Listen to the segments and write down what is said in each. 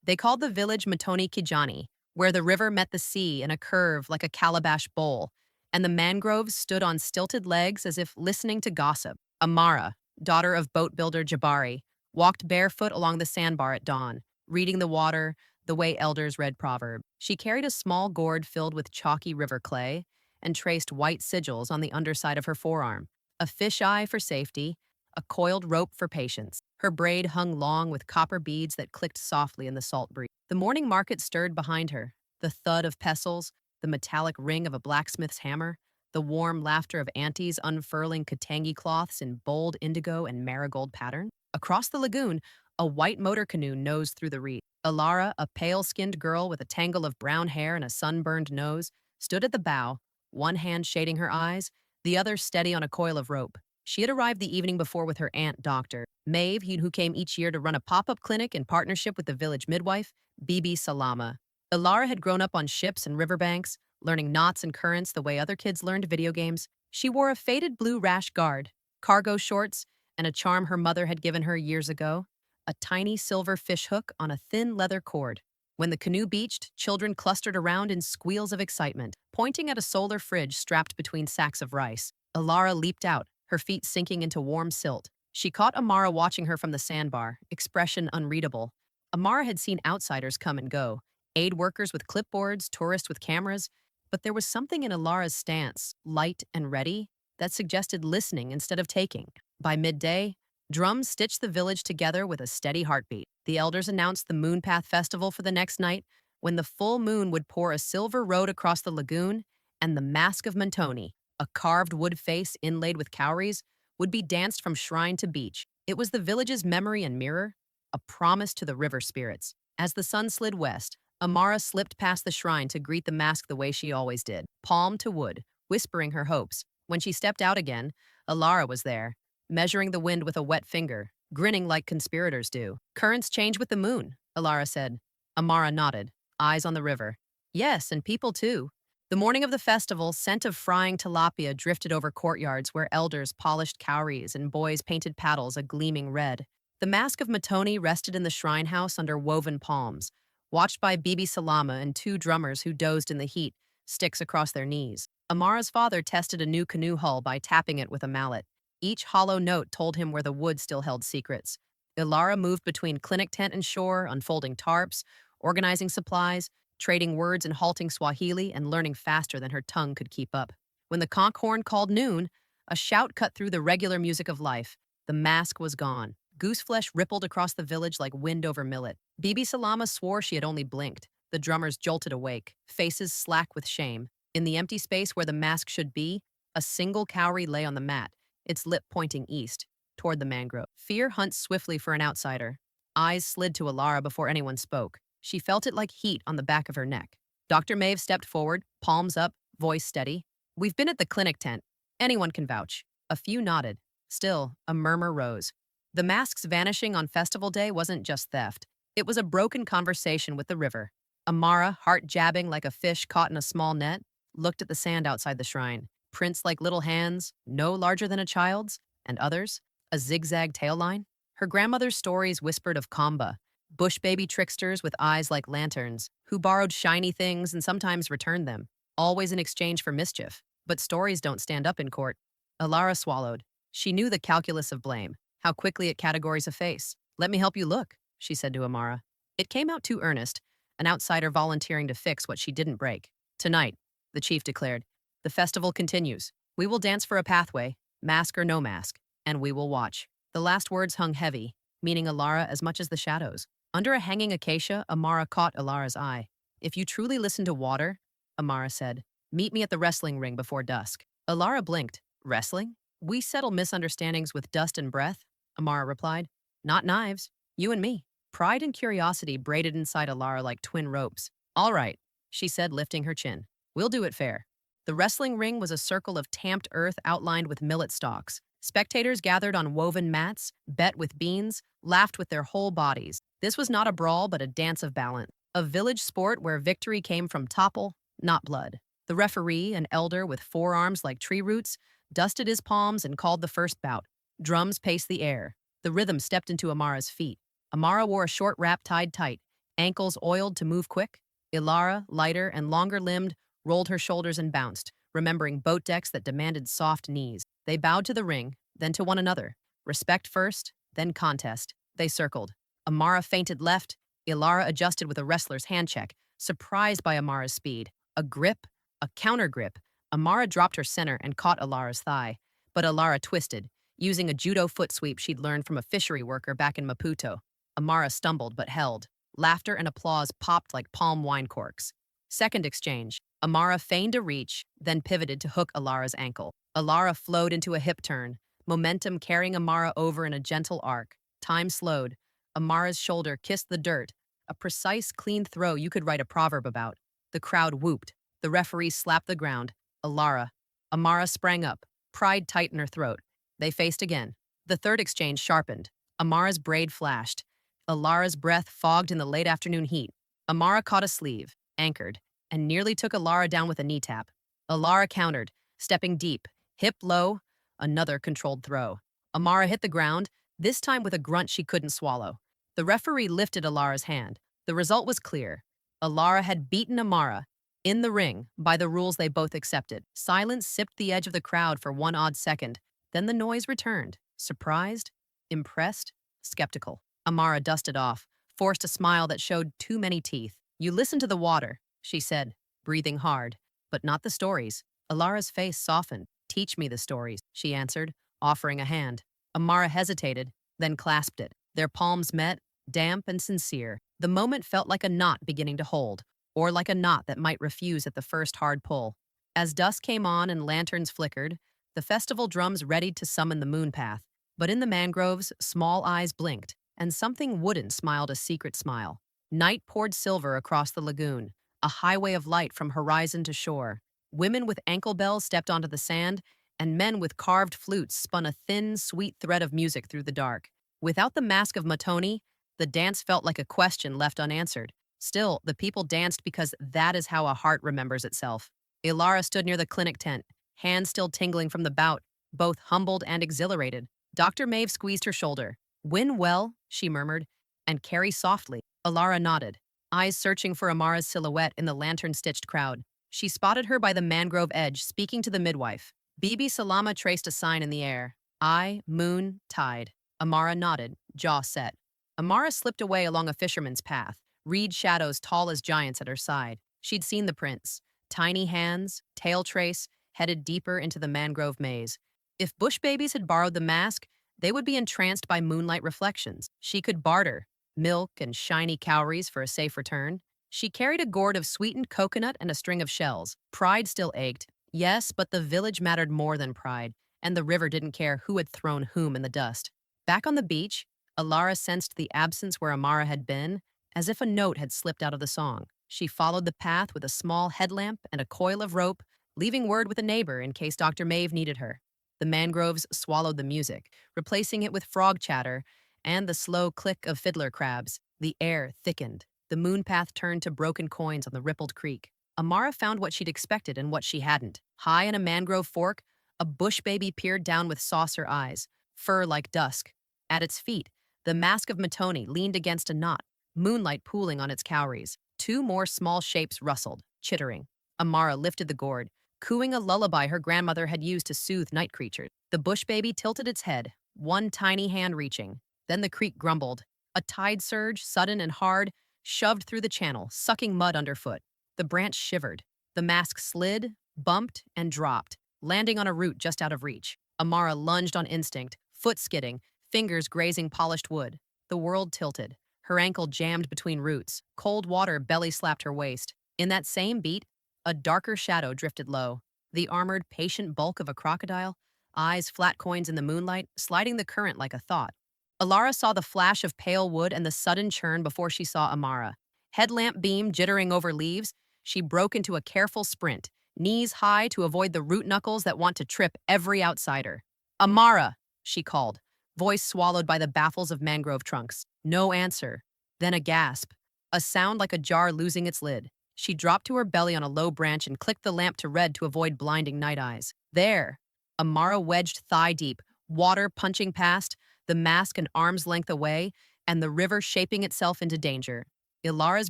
They called the village Mtoni Kijani, where the river met the sea in a curve like a calabash bowl, and the mangroves stood on stilted legs as if listening to gossip. Amara, daughter of boat builder Jabari, walked barefoot along the sandbar at dawn, reading the water the way elders read proverbs. She carried a small gourd filled with chalky river clay and traced white sigils on the underside of her forearm, a fish eye for safety, a coiled rope for patience. Her braid hung long with copper beads that clicked softly in the salt breeze. The morning market stirred behind her, the thud of pestles, the metallic ring of a blacksmith's hammer, the warm laughter of aunties unfurling katangi cloths in bold indigo and marigold pattern. Across the lagoon, a white motor canoe nosed through the reed. Elara, a pale-skinned girl with a tangle of brown hair and a sunburned nose, stood at the bow, one hand shading her eyes, the other steady on a coil of rope. She had arrived the evening before with her aunt, Dr. Maeve, who came each year to run a pop-up clinic in partnership with the village midwife, Bibi Salama. Elara had grown up on ships and riverbanks, learning knots and currents the way other kids learned video games. She wore a faded blue rash guard, cargo shorts, and a charm her mother had given her years ago, a tiny silver fish hook on a thin leather cord. When the canoe beached, children clustered around in squeals of excitement, pointing at a solar fridge strapped between sacks of rice. Elara leaped out, her feet sinking into warm silt. She caught Amara watching her from the sandbar, expression unreadable. Amara had seen outsiders come and go, aid workers with clipboards, tourists with cameras, but there was something in Elara's stance, light and ready, that suggested listening instead of taking. By midday, drums stitched the village together with a steady heartbeat. The elders announced the Moonpath Festival for the next night, when the full moon would pour a silver road across the lagoon, and the Mask of Mtoni, a carved wood face inlaid with cowries, would be danced from shrine to beach. It was the village's memory and mirror, a promise to the river spirits. As the sun slid west, Amara slipped past the shrine to greet the mask the way she always did, palm to wood, whispering her hopes. When she stepped out again, Elara was there, measuring the wind with a wet finger, grinning like conspirators do. "Currents change with the moon," Elara said. Amara nodded, eyes on the river. "Yes, and people too." The morning of the festival, scent of frying tilapia drifted over courtyards where elders polished cowries and boys painted paddles a gleaming red. The mask of Mtoni rested in the shrine house under woven palms, watched by Bibi Salama and two drummers who dozed in the heat, sticks across their knees. Amara's father tested a new canoe hull by tapping it with a mallet. Each hollow note told him where the wood still held secrets. Elara moved between clinic tent and shore, unfolding tarps, organizing supplies, trading words in halting Swahili, and learning faster than her tongue could keep up. When the conch horn called noon, a shout cut through the regular music of life. The mask was gone. Gooseflesh rippled across the village like wind over millet. Bibi Salama swore she had only blinked. The drummers jolted awake, faces slack with shame. In the empty space where the mask should be, a single cowrie lay on the mat, its lip pointing east, toward the mangrove. Fear hunts swiftly for an outsider. Eyes slid to Elara before anyone spoke. She felt it like heat on the back of her neck. Dr. Maeve stepped forward, palms up, voice steady. "We've been at the clinic tent. Anyone can vouch." A few nodded. Still, a murmur rose. The mask's vanishing on festival day wasn't just theft. It was a broken conversation with the river. Amara, heart jabbing like a fish caught in a small net, looked at the sand outside the shrine. Prints like little hands, no larger than a child's, and others, a zigzag tail line. Her grandmother's stories whispered of Kamba, Bushbaby tricksters with eyes like lanterns, who borrowed shiny things and sometimes returned them, always in exchange for mischief. But stories don't stand up in court. Elara swallowed. She knew the calculus of blame, how quickly it categories a face. "Let me help you look," she said to Amara. It came out too earnest, an outsider volunteering to fix what she didn't break. "Tonight," the chief declared, "the festival continues. We will dance for a pathway, mask or no mask, and we will watch." The last words hung heavy, meaning Elara as much as the shadows. Under a hanging acacia, Amara caught Elara's eye. "If you truly listen to water," Amara said, "meet me at the wrestling ring before dusk." Elara blinked. "Wrestling? We settle misunderstandings with dust and breath," Amara replied. "Not knives. You and me." Pride and curiosity braided inside Elara like twin ropes. "All right," she said, lifting her chin. "We'll do it fair." The wrestling ring was a circle of tamped earth outlined with millet stalks. Spectators gathered on woven mats, bet with beans, laughed with their whole bodies. This was not a brawl, but a dance of balance. A village sport where victory came from topple, not blood. The referee, an elder with forearms like tree roots, dusted his palms and called the first bout. Drums paced the air. The rhythm stepped into Amara's feet. Amara wore a short wrap tied tight, ankles oiled to move quick. Elara, lighter and longer-limbed, rolled her shoulders and bounced, remembering boat decks that demanded soft knees. They bowed to the ring, then to one another. Respect first, then contest. They circled. Amara feinted left. Elara adjusted with a wrestler's hand check, surprised by Amara's speed. A grip, a counter grip. Amara dropped her center and caught Elara's thigh. But Elara twisted, using a judo foot sweep she'd learned from a fishery worker back in Maputo. Amara stumbled but held. Laughter and applause popped like palm wine corks. Second exchange. Amara feigned a reach, then pivoted to hook Elara's ankle. Elara flowed into a hip turn, momentum carrying Amara over in a gentle arc. Time slowed. Amara's shoulder kissed the dirt, a precise, clean throw you could write a proverb about. The crowd whooped. The referee slapped the ground. Elara. Amara sprang up, pride tight in her throat. They faced again. The third exchange sharpened. Amara's braid flashed. Elara's breath fogged in the late afternoon heat. Amara caught a sleeve, anchored, and nearly took Elara down with a knee tap. Elara countered, stepping deep, hip low, another controlled throw. Amara hit the ground, this time with a grunt she couldn't swallow. The referee lifted Elara's hand. The result was clear. Elara had beaten Amara, in the ring, by the rules they both accepted. Silence sipped the edge of the crowd for one odd second. Then the noise returned. Surprised, impressed, skeptical. Amara dusted off, forced a smile that showed too many teeth. You listen to the water, she said, breathing hard. But not the stories. Elara's face softened. Teach me the stories, she answered, offering a hand. Amara hesitated, then clasped it. Their palms met, damp and sincere. The moment felt like a knot beginning to hold, or like a knot that might refuse at the first hard pull. As dusk came on and lanterns flickered, the festival drums readied to summon the moon path. But in the mangroves, small eyes blinked, and something wooden smiled a secret smile. Night poured silver across the lagoon, a highway of light from horizon to shore. Women with ankle bells stepped onto the sand, and men with carved flutes spun a thin, sweet thread of music through the dark. Without the mask of Mtoni, the dance felt like a question left unanswered. Still, the people danced because that is how a heart remembers itself. Elara stood near the clinic tent, hands still tingling from the bout, both humbled and exhilarated. Dr. Maeve squeezed her shoulder. Win well, she murmured, and carry softly. Elara nodded, eyes searching for Amara's silhouette in the lantern-stitched crowd. She spotted her by the mangrove edge, speaking to the midwife. Bibi Salama traced a sign in the air. Eye, moon, tide. Amara nodded, jaw set. Amara slipped away along a fisherman's path, reed shadows tall as giants at her side. She'd seen the prints. Tiny hands, tail trace, headed deeper into the mangrove maze. If Bushbabies had borrowed the mask, they would be entranced by moonlight reflections. She could barter milk and shiny cowries for a safe return. She carried a gourd of sweetened coconut and a string of shells. Pride still ached. Yes, but the village mattered more than pride, and the river didn't care who had thrown whom in the dust. Back on the beach, Elara sensed the absence where Amara had been, as if a note had slipped out of the song. She followed the path with a small headlamp and a coil of rope, leaving word with a neighbor in case Dr. Maeve needed her. The mangroves swallowed the music, replacing it with frog chatter and the slow click of fiddler crabs. The air thickened. The moon path turned to broken coins on the rippled creek. Amara found what she'd expected and what she hadn't. High in a mangrove fork, a Bushbaby peered down with saucer eyes, fur like dusk. At its feet, the mask of Mtoni leaned against a knot, moonlight pooling on its cowries. Two more small shapes rustled, chittering. Amara lifted the gourd, cooing a lullaby her grandmother had used to soothe night creatures. The Bushbaby tilted its head, one tiny hand reaching. Then the creek grumbled. A tide surge, sudden and hard, shoved through the channel, sucking mud underfoot. The branch shivered. The mask slid, bumped, and dropped, landing on a root just out of reach. Amara lunged on instinct, foot skidding, fingers grazing polished wood. The world tilted. Her ankle jammed between roots. Cold water belly slapped her waist. In that same beat, a darker shadow drifted low. The armored, patient bulk of a crocodile, eyes flat coins in the moonlight, sliding the current like a thought. Elara saw the flash of pale wood and the sudden churn before she saw Amara. Headlamp beam jittering over leaves, she broke into a careful sprint, knees high to avoid the root knuckles that want to trip every outsider. Amara, she called, voice swallowed by the baffles of mangrove trunks. No answer. Then a gasp, a sound like a jar losing its lid. She dropped to her belly on a low branch and clicked the lamp to red to avoid blinding night eyes. There, Amara wedged thigh deep, water punching past, the mask an arm's length away, and the river shaping itself into danger. Ilara's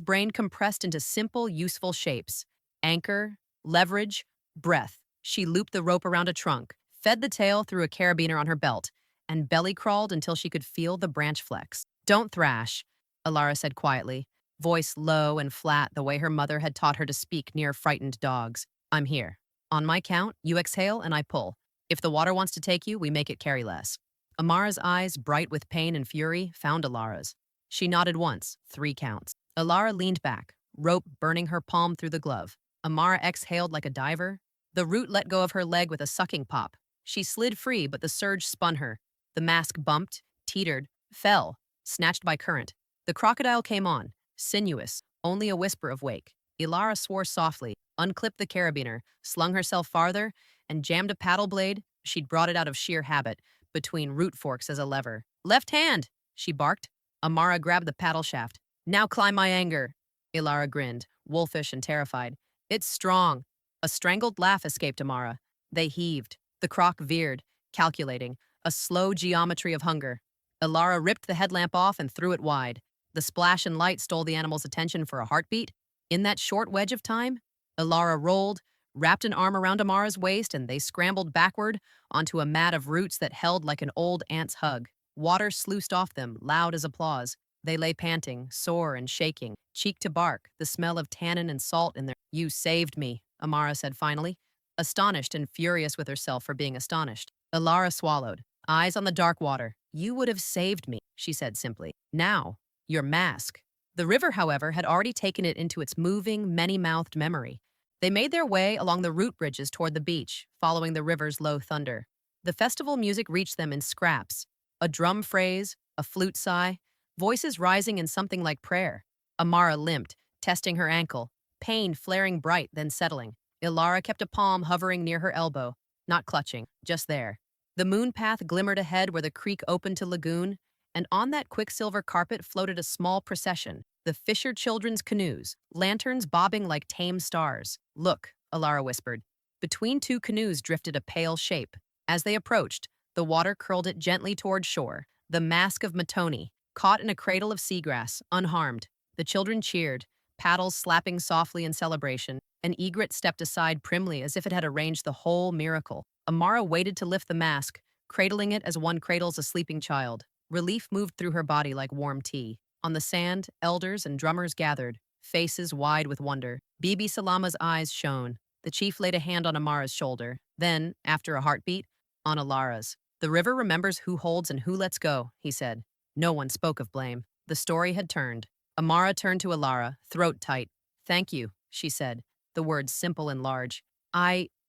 brain compressed into simple, useful shapes. Anchor, leverage, breath. She looped the rope around a trunk, fed the tail through a carabiner on her belt, and belly crawled until she could feel the branch flex. Don't thrash, Elara said quietly, voice low and flat the way her mother had taught her to speak near frightened dogs. I'm here. On my count, you exhale and I pull. If the water wants to take you, we make it carry less. Amara's eyes, bright with pain and fury, found Elara's. She nodded once, 3 counts. Elara leaned back, rope burning her palm through the glove. Amara exhaled like a diver. The root let go of her leg with a sucking pop. She slid free, but the surge spun her. The mask bumped, teetered, fell, snatched by current. The crocodile came on, sinuous, only a whisper of wake. Elara swore softly, unclipped the carabiner, slung herself farther, and jammed a paddle blade, she'd brought it out of sheer habit, between root forks as a lever. Left hand, she barked. Amara grabbed the paddle shaft. Now climb my anger. Elara grinned, wolfish and terrified. It's strong. A strangled laugh escaped Amara. They heaved. The croc veered, calculating, a slow geometry of hunger. Elara ripped the headlamp off and threw it wide. The splash and light stole the animal's attention for a heartbeat. In that short wedge of time, Elara rolled, wrapped an arm around Amara's waist, and they scrambled backward onto a mat of roots that held like an old ant's hug. Water sluiced off them, loud as applause. They lay panting, sore and shaking, cheek to bark, the smell of tannin and salt in their— You saved me, Amara said finally, astonished and furious with herself for being astonished. Elara swallowed, eyes on the dark water. You would have saved me, she said simply. Now, your mask. The river, however, had already taken it into its moving, many-mouthed memory. They made their way along the root bridges toward the beach, following the river's low thunder. The festival music reached them in scraps, a drum phrase, a flute sigh, voices rising in something like prayer. Amara limped, testing her ankle, pain flaring bright, then settling. Elara kept a palm hovering near her elbow, not clutching, just there. The moon path glimmered ahead where the creek opened to lagoon, and on that quicksilver carpet floated a small procession, the Fisher children's canoes, lanterns bobbing like tame stars. Look, Elara whispered. Between 2 canoes drifted a pale shape. As they approached, the water curled it gently toward shore, the mask of Mtoni, caught in a cradle of seagrass, unharmed. The children cheered, paddles slapping softly in celebration. An egret stepped aside primly as if it had arranged the whole miracle. Amara waited to lift the mask, cradling it as one cradles a sleeping child. Relief moved through her body like warm tea. On the sand, elders and drummers gathered, faces wide with wonder. Bibi Salama's eyes shone. The chief laid a hand on Amara's shoulder. Then, after a heartbeat, on Elara's. The river remembers who holds and who lets go, he said. No one spoke of blame. The story had turned. Amara turned to Elara, throat tight. Thank you, she said, the words simple and large.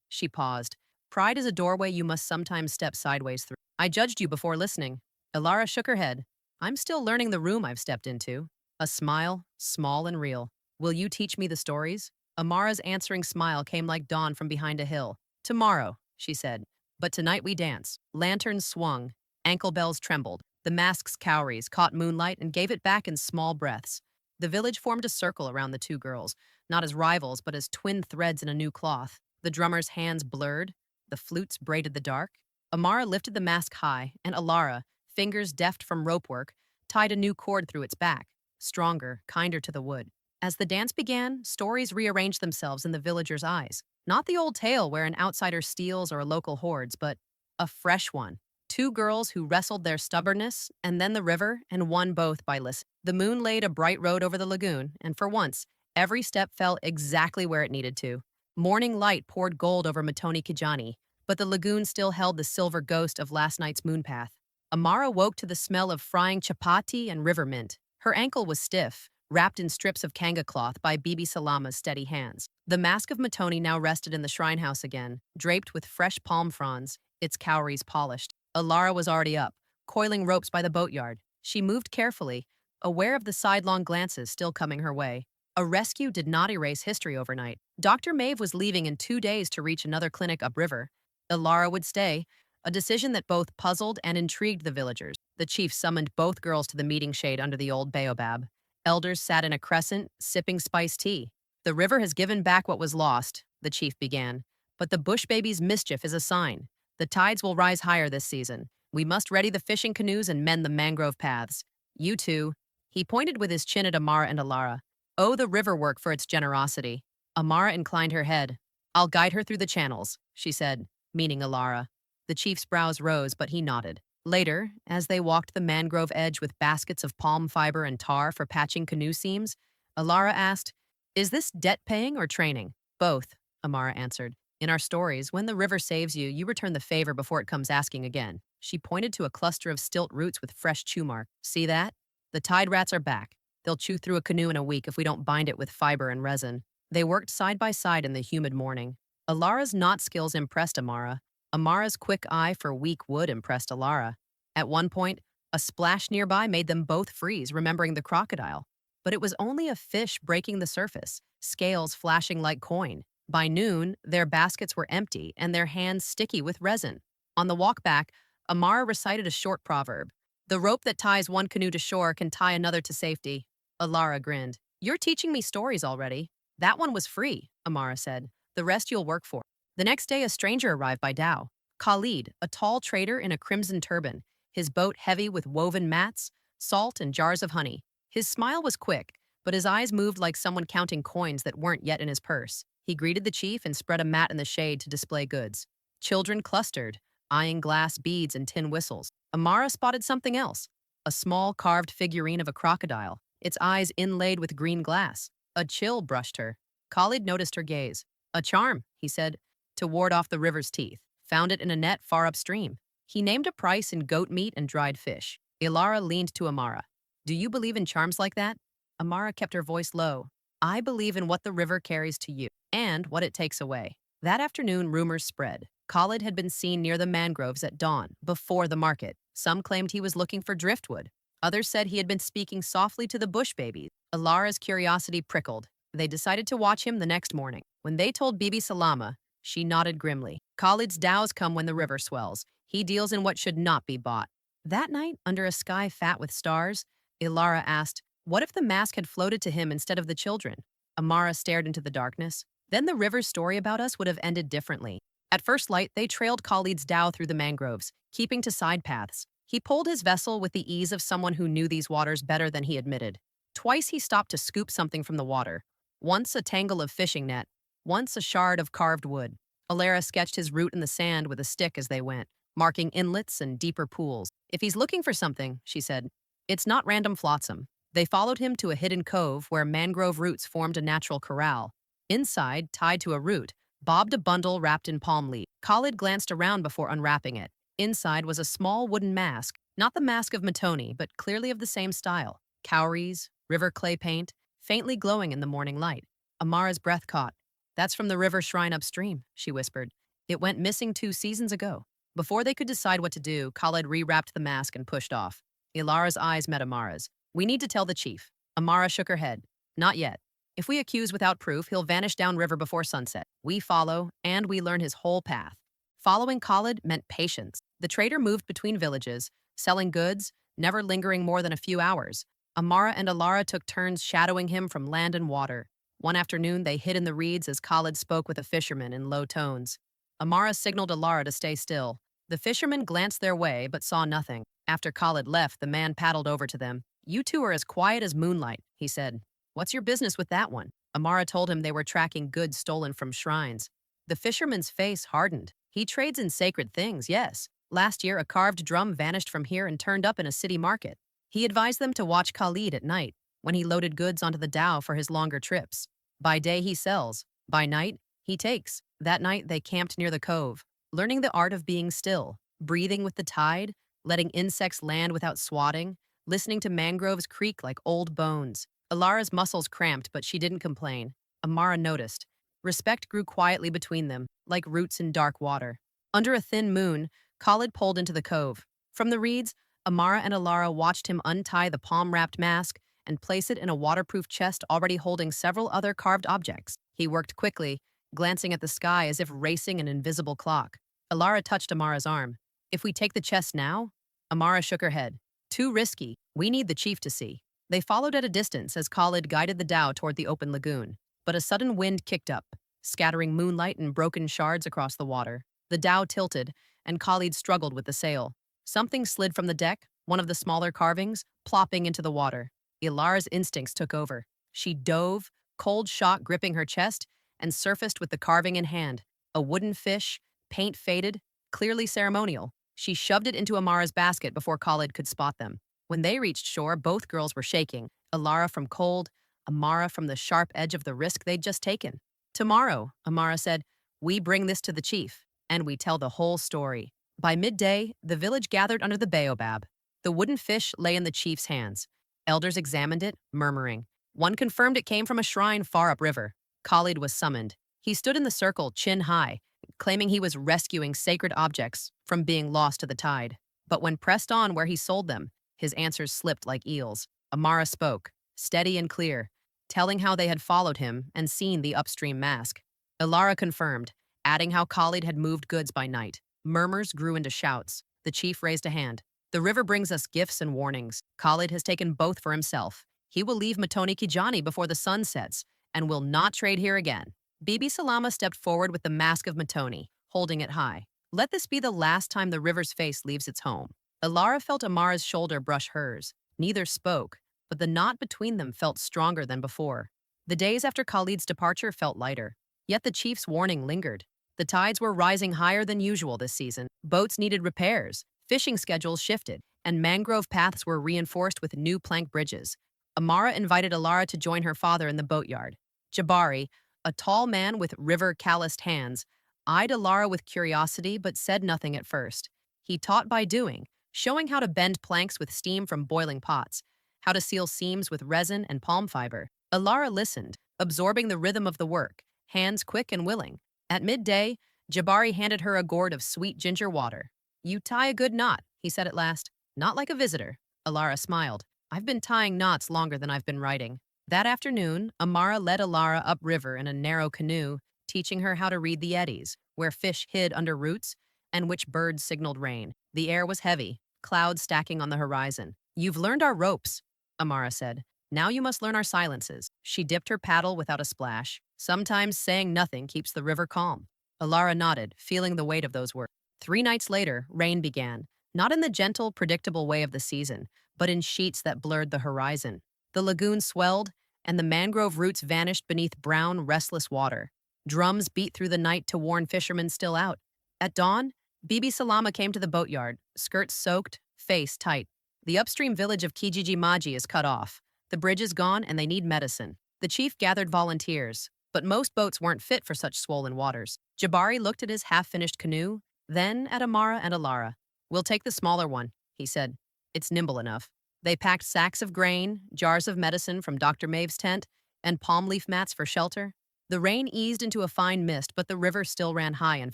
She paused. Pride is a doorway you must sometimes step sideways through. I judged you before listening. Elara shook her head. I'm still learning the room I've stepped into. A smile, small and real. Will you teach me the stories? Amara's answering smile came like dawn from behind a hill. Tomorrow, she said. But tonight we dance. Lanterns swung. Ankle bells trembled. The mask's cowries caught moonlight and gave it back in small breaths. The village formed a circle around the 2 girls, not as rivals, but as twin threads in a new cloth. The drummer's hands blurred. The flutes braided the dark. Amara lifted the mask high, and Elara, fingers deft from rope work, tied a new cord through its back, stronger, kinder to the wood. As the dance began, stories rearranged themselves in the villagers' eyes. Not the old tale where an outsider steals or a local hoards, but a fresh one. 2 girls who wrestled their stubbornness, and then the river, and won both by listening. The moon laid a bright road over the lagoon, and for once, every step fell exactly where it needed to. Morning light poured gold over Mtoni Kijani, but the lagoon still held the silver ghost of last night's moonpath. Amara woke to the smell of frying chapati and river mint. Her ankle was stiff, wrapped in strips of kanga cloth by Bibi Salama's steady hands. The mask of Mtoni now rested in the shrine house again, draped with fresh palm fronds, its cowries polished. Elara was already up, coiling ropes by the boatyard. She moved carefully, aware of the sidelong glances still coming her way. A rescue did not erase history overnight. Dr. Maeve was leaving in 2 days to reach another clinic upriver. Elara would stay, a decision that both puzzled and intrigued the villagers. The chief summoned both girls to the meeting shade under the old baobab. Elders sat in a crescent, sipping spiced tea. The river has given back what was lost, the chief began. But the Bushbaby's mischief is a sign. The tides will rise higher this season. We must ready the fishing canoes and mend the mangrove paths. You two, He pointed with his chin at Amara and Elara. "Oh, the river work for its generosity." Amara inclined her head. "I'll guide her through the channels," she said, meaning Elara. The chief's brows rose, but he nodded. Later, as they walked the mangrove edge with baskets of palm fiber and tar for patching canoe seams, Elara asked, "Is this debt-paying or training?" "Both," Amara answered. "In our stories, when the river saves you, you return the favor before it comes asking again." She pointed to a cluster of stilt roots with fresh chew mark. "See that? The tide rats are back. They'll chew through a canoe in a week if we don't bind it with fiber and resin." They worked side by side in the humid morning. Alara's knot skills impressed Amara. Amara's quick eye for weak wood impressed Elara. At one point, a splash nearby made them both freeze, remembering the crocodile. But it was only a fish breaking the surface, scales flashing like coin. By noon, their baskets were empty and their hands sticky with resin. On the walk back, Amara recited a short proverb. "The rope that ties one canoe to shore can tie another to safety." Elara grinned. "You're teaching me stories already." "That one was free," Amara said. "The rest you'll work for." The next day, a stranger arrived by dhow. Khalid, a tall trader in a crimson turban, his boat heavy with woven mats, salt, and jars of honey. His smile was quick, but his eyes moved like someone counting coins that weren't yet in his purse. He greeted the chief and spread a mat in the shade to display goods. Children clustered, eyeing glass beads and tin whistles. Amara spotted something else, a small carved figurine of a crocodile, its eyes inlaid with green glass. A chill brushed her. Khalid noticed her gaze. "A charm," he said, "to ward off the river's teeth. Found it in a net far upstream." He named a price in goat meat and dried fish. Elara leaned to Amara. "Do you believe in charms like that?" Amara kept her voice low. "I believe in what the river carries to you, and what it takes away." That afternoon, rumors spread. Khalid had been seen near the mangroves at dawn, before the market. Some claimed he was looking for driftwood. Others said he had been speaking softly to the Bushbaby. Elara's curiosity prickled. They decided to watch him the next morning. When they told Bibi Salama, she nodded grimly. Khalid's dows come when the river swells. He deals in what should not be bought. That night, under a sky fat with stars, Elara asked, what if the mask had floated to him instead of the children? Amara stared into the darkness. Then the river's story about us would have ended differently. At first light, they trailed Khalid's dhow through the mangroves, keeping to side paths. He pulled his vessel with the ease of someone who knew these waters better than he admitted. Twice he stopped to scoop something from the water. Once a tangle of fishing net, once a shard of carved wood. Elara sketched his route in the sand with a stick as they went, marking inlets and deeper pools. If he's looking for something, she said, it's not random flotsam. They followed him to a hidden cove where mangrove roots formed a natural corral. Inside, tied to a root, bobbed a bundle wrapped in palm leaf. Khalid glanced around before unwrapping it. Inside was a small wooden mask, not the mask of Mtoni, but clearly of the same style. Cowries, river clay paint, faintly glowing in the morning light. Amara's breath caught. That's from the river shrine upstream, she whispered. It went missing 2 seasons ago. Before they could decide what to do, Khalid rewrapped the mask and pushed off. Elara's eyes met Amara's. We need to tell the chief. Amara shook her head. Not yet. If we accuse without proof, he'll vanish downriver before sunset. We follow, and we learn his whole path. Following Khalid meant patience. The trader moved between villages, selling goods, never lingering more than a few hours. Amara and Elara took turns shadowing him from land and water. One afternoon, they hid in the reeds as Khalid spoke with a fisherman in low tones. Amara signaled Elara to stay still. The fisherman glanced their way, but saw nothing. After Khalid left, the man paddled over to them. You two are as quiet as moonlight, he said. What's your business with that one? Amara told him they were tracking goods stolen from shrines. The fisherman's face hardened. He trades in sacred things, yes. Last year, a carved drum vanished from here and turned up in a city market. He advised them to watch Khalid at night, when he loaded goods onto the dhow for his longer trips. By day, he sells. By night, he takes. That night, they camped near the cove, learning the art of being still, breathing with the tide, letting insects land without swatting, listening to mangroves creak like old bones. Elara's muscles cramped, but she didn't complain. Amara noticed. Respect grew quietly between them, like roots in dark water. Under a thin moon, Khalid pulled into the cove. From the reeds, Amara and Elara watched him untie the palm-wrapped mask and place it in a waterproof chest already holding several other carved objects. He worked quickly, glancing at the sky as if racing an invisible clock. Elara touched Amara's arm. If we take the chest now? Amara shook her head. Too risky. We need the chief to see. They followed at a distance as Khalid guided the dhow toward the open lagoon. But a sudden wind kicked up, scattering moonlight and broken shards across the water. The dhow tilted, and Khalid struggled with the sail. Something slid from the deck, one of the smaller carvings, plopping into the water. Elara's instincts took over. She dove, cold shock gripping her chest, and surfaced with the carving in hand. A wooden fish, paint faded, clearly ceremonial. She shoved it into Amara's basket before Khalid could spot them. When they reached shore, both girls were shaking, Elara from cold, Amara from the sharp edge of the risk they'd just taken. Tomorrow, Amara said, we bring this to the chief, and we tell the whole story. By midday, the village gathered under the baobab. The wooden fish lay in the chief's hands. Elders examined it, murmuring. One confirmed it came from a shrine far upriver. Khalid was summoned. He stood in the circle, chin high, claiming he was rescuing sacred objects from being lost to the tide. But when pressed on where he sold them, his answers slipped like eels. Amara spoke, steady and clear, telling how they had followed him and seen the upstream mask. Elara confirmed, adding how Khalid had moved goods by night. Murmurs grew into shouts. The chief raised a hand. The river brings us gifts and warnings. Khalid has taken both for himself. He will leave Mtoni Kijani before the sun sets and will not trade here again. Bibi Salama stepped forward with the mask of Mtoni, holding it high. Let this be the last time the river's face leaves its home. Elara felt Amara's shoulder brush hers. Neither spoke, but the knot between them felt stronger than before. The days after Khalid's departure felt lighter, yet the chief's warning lingered. The tides were rising higher than usual this season. Boats needed repairs, fishing schedules shifted, and mangrove paths were reinforced with new plank bridges. Amara invited Elara to join her father in the boatyard. Jabari, a tall man with river-calloused hands, eyed Elara with curiosity but said nothing at first. He taught by doing, showing how to bend planks with steam from boiling pots, how to seal seams with resin and palm fiber. Elara listened, absorbing the rhythm of the work, hands quick and willing. At midday, Jabari handed her a gourd of sweet ginger water. You tie a good knot, he said at last. Not like a visitor. Elara smiled. I've been tying knots longer than I've been writing. That afternoon, Amara led Elara upriver in a narrow canoe, teaching her how to read the eddies, where fish hid under roots, and which birds signaled rain. The air was heavy, clouds stacking on the horizon. You've learned our ropes, Amara said. Now you must learn our silences. She dipped her paddle without a splash. Sometimes saying nothing keeps the river calm. Elara nodded, feeling the weight of those words. 3 nights later, rain began, not in the gentle, predictable way of the season, but in sheets that blurred the horizon. The lagoon swelled, and the mangrove roots vanished beneath brown, restless water. Drums beat through the night to warn fishermen still out. At dawn, Bibi Salama came to the boatyard, skirts soaked, face tight. The upstream village of Kijiji Maji is cut off. The bridge is gone, and they need medicine. The chief gathered volunteers, but most boats weren't fit for such swollen waters. Jabari looked at his half-finished canoe, then at Amara and Elara. We'll take the smaller one, he said. It's nimble enough. They packed sacks of grain, jars of medicine from Dr. Maeve's tent, and palm leaf mats for shelter. The rain eased into a fine mist, but the river still ran high and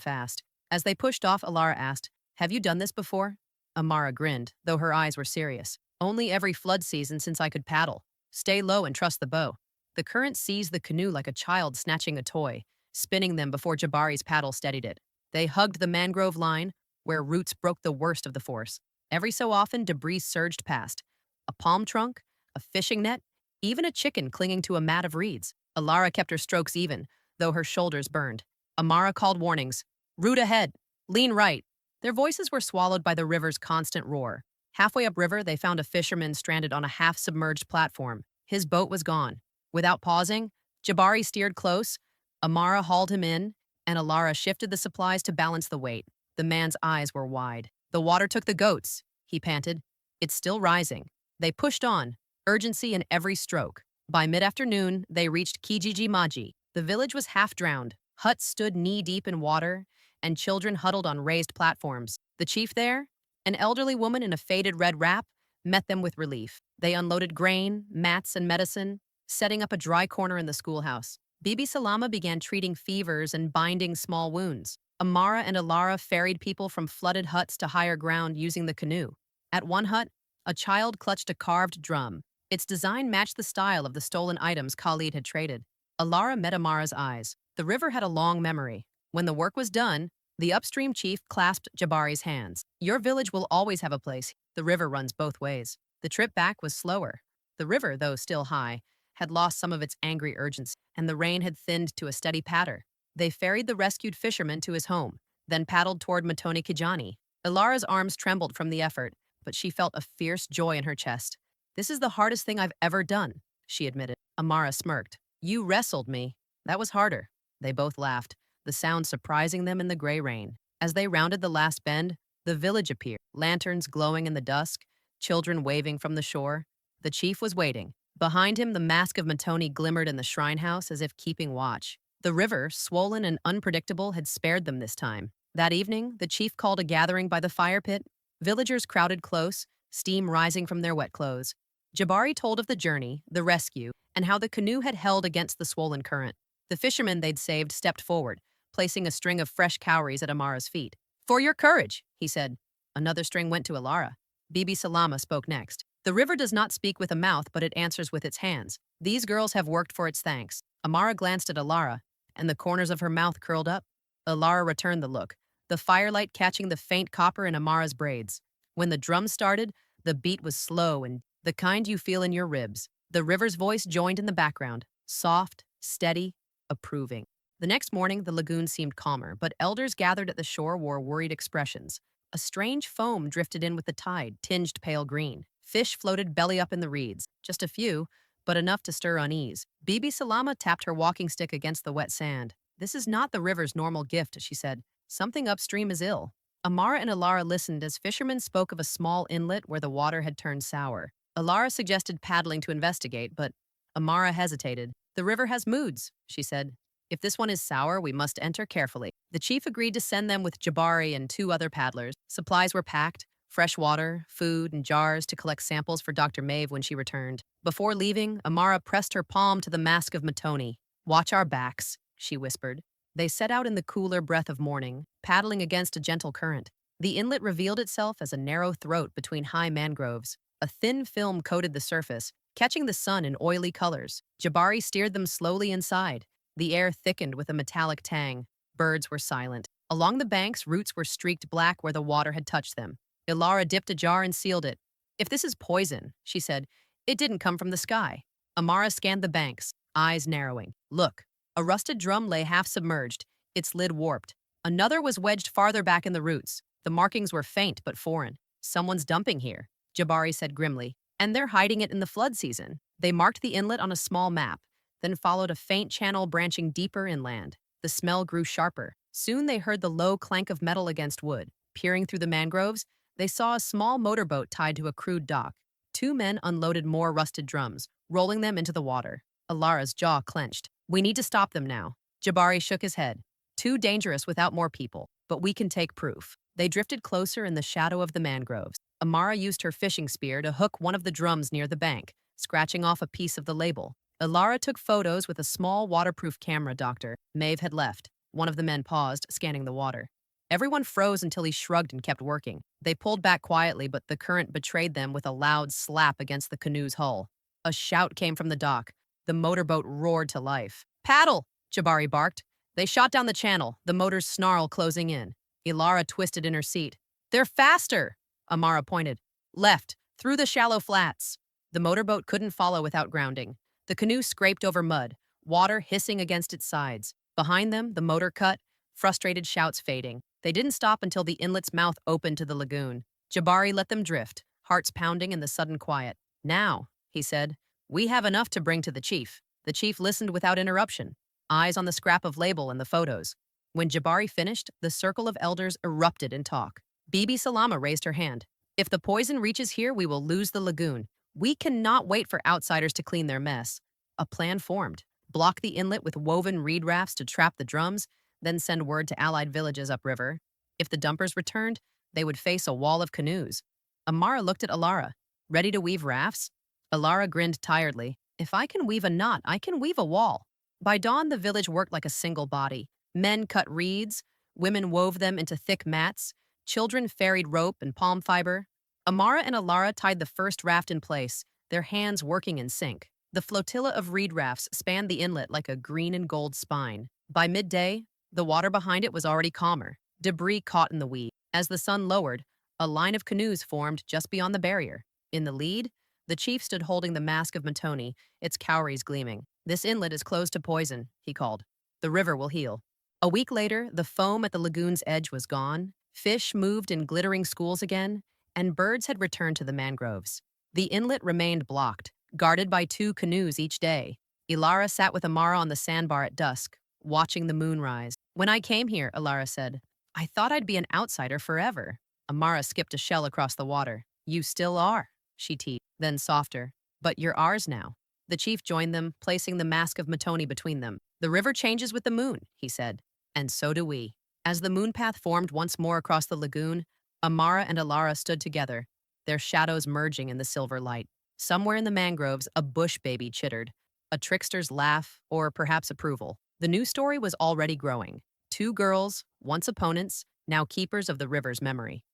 fast. As they pushed off, Elara asked, Have you done this before? Amara grinned, though her eyes were serious. Only every flood season since I could paddle. Stay low and trust the bow. The current seized the canoe like a child snatching a toy, spinning them before Jabari's paddle steadied it. They hugged the mangrove line, where roots broke the worst of the force. Every so often, debris surged past. A palm trunk, a fishing net, even a chicken clinging to a mat of reeds. Elara kept her strokes even, though her shoulders burned. Amara called warnings. Root ahead. Lean right. Their voices were swallowed by the river's constant roar. Halfway upriver, they found a fisherman stranded on a half-submerged platform. His boat was gone. Without pausing, Jabari steered close, Amara hauled him in, and Elara shifted the supplies to balance the weight. The man's eyes were wide. The water took the goats, he panted. It's still rising. They pushed on, urgency in every stroke. By mid-afternoon, they reached Kijiji Maji. The village was half-drowned. Huts stood knee-deep in water, and children huddled on raised platforms. The chief there, an elderly woman in a faded red wrap, met them with relief. They unloaded grain, mats, and medicine, setting up a dry corner in the schoolhouse. Bibi Salama began treating fevers and binding small wounds. Amara and Elara ferried people from flooded huts to higher ground using the canoe. At one hut, a child clutched a carved drum. Its design matched the style of the stolen items Khalid had traded. Elara met Amara's eyes. The river had a long memory. When the work was done, the upstream chief clasped Jabari's hands. Your village will always have a place. The river runs both ways. The trip back was slower. The river, though still high, had lost some of its angry urgency, and the rain had thinned to a steady patter. They ferried the rescued fisherman to his home, then paddled toward Mtoni Kijani. Elara's arms trembled from the effort, but she felt a fierce joy in her chest. This is the hardest thing I've ever done, she admitted. Amara smirked. You wrestled me. That was harder. They both laughed, the sound surprising them in the gray rain. As they rounded the last bend, the village appeared, lanterns glowing in the dusk, children waving from the shore. The chief was waiting. Behind him, the mask of Mtoni glimmered in the shrine house as if keeping watch. The river, swollen and unpredictable, had spared them this time. That evening, the chief called a gathering by the fire pit. Villagers crowded close, steam rising from their wet clothes. Jabari told of the journey, the rescue, and how the canoe had held against the swollen current. The fishermen they'd saved stepped forward, placing a string of fresh cowries at Amara's feet. For your courage, he said. Another string went to Elara. Bibi Salama spoke next. The river does not speak with a mouth, but it answers with its hands. These girls have worked for its thanks. Amara glanced at Elara, and the corners of her mouth curled up. Elara returned the look, the firelight catching the faint copper in Amara's braids. When the drum started, the beat was slow and the kind you feel in your ribs. The river's voice joined in the background, soft, steady, approving. The next morning, the lagoon seemed calmer, but elders gathered at the shore wore worried expressions. A strange foam drifted in with the tide, tinged pale green. Fish floated belly up in the reeds, just a few, but enough to stir unease. Bibi Salama tapped her walking stick against the wet sand. This is not the river's normal gift, she said. Something upstream is ill. Amara and Elara listened as fishermen spoke of a small inlet where the water had turned sour. Elara suggested paddling to investigate, but Amara hesitated. The river has moods, she said. If this one is sour, we must enter carefully. The chief agreed to send them with Jabari and two other paddlers. Supplies were packed, fresh water, food, and jars to collect samples for Dr. Maeve when she returned. Before leaving, Amara pressed her palm to the mask of Mtoni. Watch our backs, she whispered. They set out in the cooler breath of morning, paddling against a gentle current. The inlet revealed itself as a narrow throat between high mangroves. A thin film coated the surface, catching the sun in oily colors. Jabari steered them slowly inside. The air thickened with a metallic tang. Birds were silent. Along the banks, roots were streaked black where the water had touched them. Elara dipped a jar and sealed it. If this is poison, she said, it didn't come from the sky. Amara scanned the banks, eyes narrowing. Look, a rusted drum lay half submerged, its lid warped. Another was wedged farther back in the roots. The markings were faint but foreign. Someone's dumping here, Jabari said grimly. And they're hiding it in the flood season. They marked the inlet on a small map, then followed a faint channel branching deeper inland. The smell grew sharper. Soon they heard the low clank of metal against wood. Peering through the mangroves, they saw a small motorboat tied to a crude dock. Two men unloaded more rusted drums, rolling them into the water. Elara's jaw clenched. We need to stop them now. Jabari shook his head. Too dangerous without more people, but we can take proof. They drifted closer in the shadow of the mangroves. Amara used her fishing spear to hook one of the drums near the bank, scratching off a piece of the label. Elara took photos with a small waterproof camera. Dr. Maeve had left. One of the men paused, scanning the water. Everyone froze until he shrugged and kept working. They pulled back quietly, but the current betrayed them with a loud slap against the canoe's hull. A shout came from the dock. The motorboat roared to life. Paddle! Jabari barked. They shot down the channel, the motor's snarl closing in. Elara twisted in her seat. They're faster! Amara pointed. Left, through the shallow flats. The motorboat couldn't follow without grounding. The canoe scraped over mud, water hissing against its sides. Behind them, the motor cut, frustrated shouts fading. They didn't stop until the inlet's mouth opened to the lagoon. Jabari let them drift, hearts pounding in the sudden quiet. Now, he said, we have enough to bring to the chief. The chief listened without interruption, eyes on the scrap of label and the photos. When Jabari finished, the circle of elders erupted in talk. Bibi Salama raised her hand. If the poison reaches here, we will lose the lagoon. We cannot wait for outsiders to clean their mess. A plan formed. Block the inlet with woven reed rafts to trap the drums, then send word to allied villages upriver. If the dumpers returned, they would face a wall of canoes. Amara looked at Elara. Ready to weave rafts? Elara grinned tiredly. If I can weave a knot, I can weave a wall. By dawn, the village worked like a single body. Men cut reeds, women wove them into thick mats, children ferried rope and palm fiber. Amara and Elara tied the first raft in place, their hands working in sync. The flotilla of reed rafts spanned the inlet like a green and gold spine. By midday, the water behind it was already calmer, debris caught in the weed. As the sun lowered, a line of canoes formed just beyond the barrier. In the lead, the chief stood holding the mask of Mtoni, its cowries gleaming. This inlet is closed to poison, he called. The river will heal. A week later, the foam at the lagoon's edge was gone, fish moved in glittering schools again, and birds had returned to the mangroves. The inlet remained blocked, guarded by 2 canoes each day. Elara sat with Amara on the sandbar at dusk, watching the moon rise. When I came here, Elara said, I thought I'd be an outsider forever. Amara skipped a shell across the water. You still are, she teased, then softer. But you're ours now. The chief joined them, placing the mask of Mtoni between them. The river changes with the moon, he said. And so do we. As the moon path formed once more across the lagoon, Amara and Elara stood together, their shadows merging in the silver light. Somewhere in the mangroves, a bushbaby chittered, a trickster's laugh, or perhaps approval. The new story was already growing. 2 girls, once opponents, now keepers of the river's memory.